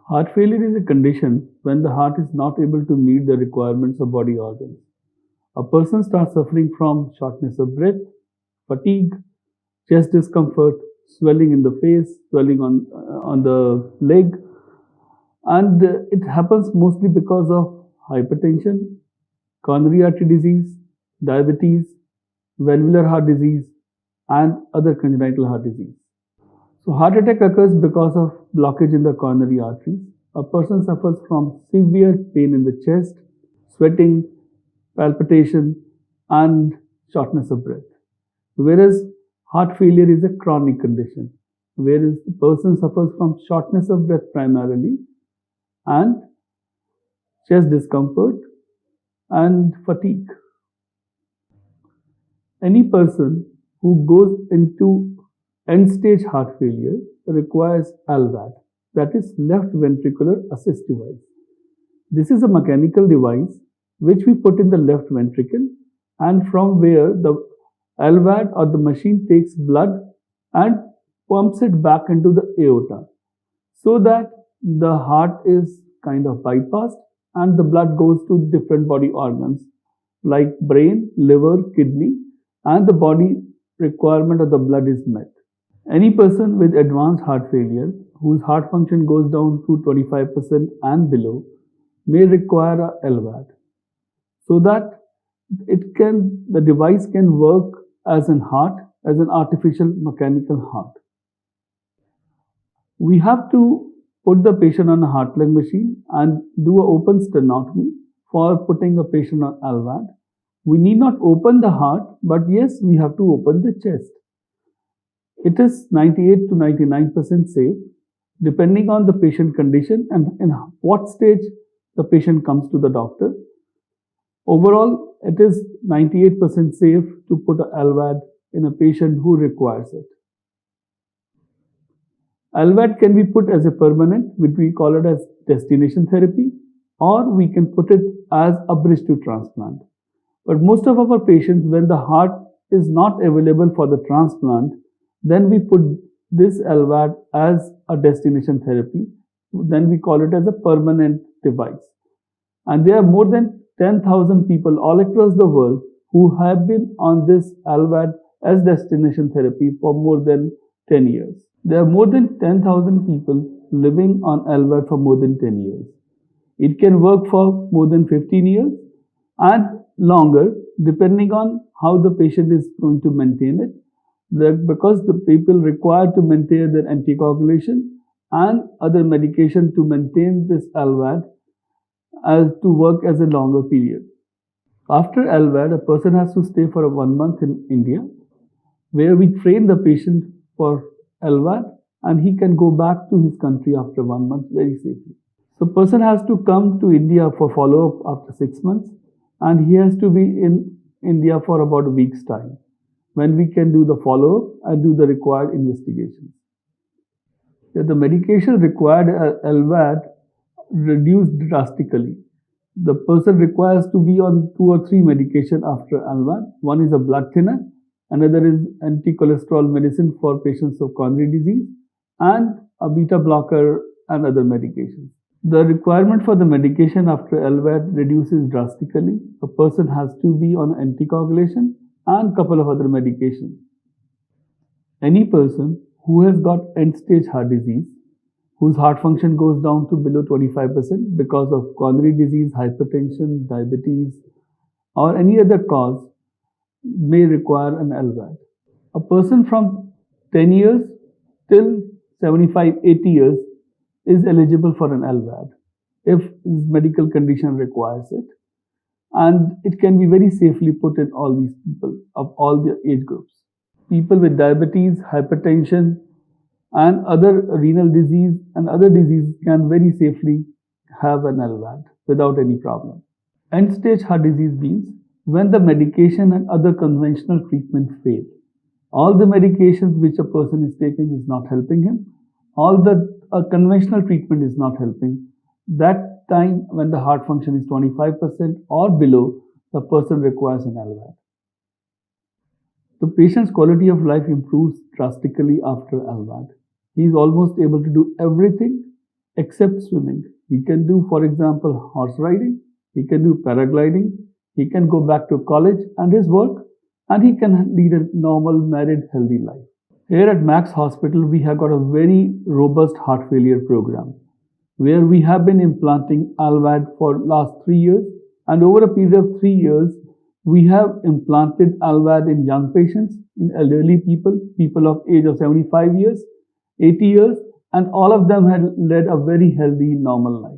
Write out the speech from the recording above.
Heart failure is a condition when the heart is not able to meet the requirements of body organs. A person starts suffering from shortness of breath, fatigue, chest discomfort, swelling in the face, swelling on the leg, and it happens mostly because of hypertension, coronary artery disease, diabetes, valvular heart disease, and other congenital heart disease. So, heart attack occurs because of blockage in the coronary arteries. A person suffers from severe pain in the chest, sweating, palpitation, and shortness of breath. Whereas heart failure is a chronic condition, whereas the person suffers from shortness of breath primarily and chest discomfort and fatigue. Any person who goes into end stage heart failure requires LVAD, that is left ventricular assist device. This is a mechanical device which we put in the left ventricle, and from where the LVAD or the machine takes blood and pumps it back into the aorta so that the heart is kind of bypassed and the blood goes to different body organs like brain, liver, kidney, and the body requirement of the blood is met. Any person with advanced heart failure whose heart function goes down to 25% and below may require a LVAD so that the device can work as an heart, as an artificial mechanical heart. We have to put the patient on a heart lung machine and do an open sternotomy for putting a patient on LVAD. We need not open the heart, but yes, we have to open the chest. It is 98 to 99% safe, depending on the patient condition and in what stage the patient comes to the doctor. Overall, it is 98% safe to put a LVAD in a patient who requires it. LVAD can be put as a permanent, which we call it as destination therapy, or we can put it as a bridge to transplant. But most of our patients, when the heart is not available for the transplant, then we put this LVAD as a destination therapy. Then we call it as a permanent device. And there are more than 10,000 people all across the world who have been on this LVAD as destination therapy for more than 10 years. There are more than 10,000 people living on LVAD for more than 10 years. It can work for more than 15 years and longer, depending on how the patient is going to maintain it. Because the people require to maintain their anticoagulation and other medication to maintain this LVAD as to work as a longer period. After LVAD, a person has to stay for 1 month in India, where we train the patient for LVAD and he can go back to his country after 1 month very safely. So person has to come to India for follow-up after 6 months and he has to be in India for about a week's time, when we can do the follow-up and do the required investigations. The medication required LVAD reduced drastically. The person requires to be on 2 or 3 medication after LVAD. One is a blood thinner, another is anti-cholesterol medicine for patients of coronary disease, and a beta blocker and other medications. The requirement for the medication after LVAD reduces drastically. A person has to be on anticoagulation and a couple of other medications. Any person who has got end-stage heart disease, whose heart function goes down to below 25% because of coronary disease, hypertension, diabetes, or any other cause, may require an LVAD. A person from 10 years till 75, 80 years is eligible for an LVAD if his medical condition requires it. And it can be very safely put in all these people of all the age groups. People with diabetes, hypertension, and other renal disease and other diseases can very safely have an LVAD without any problem. End-stage heart disease means when the medication and other conventional treatment fail. All the medications which a person is taking is not helping him. All the conventional treatment is not helping. That time when the heart function is 25% or below, the person requires an LVAD. The patient's quality of life improves drastically after LVAD. He is almost able to do everything except swimming. He can do, for example, horse riding, he can do paragliding, he can go back to college and his work, and he can lead a normal, married, healthy life. Here at Max Hospital, we have got a very robust heart failure program where we have been implanting LVAD for last 3 years, and over a period of 3 years, we have implanted LVAD in young patients, in elderly people, people of age of 75 years, 80 years, and all of them had led a very healthy, normal life.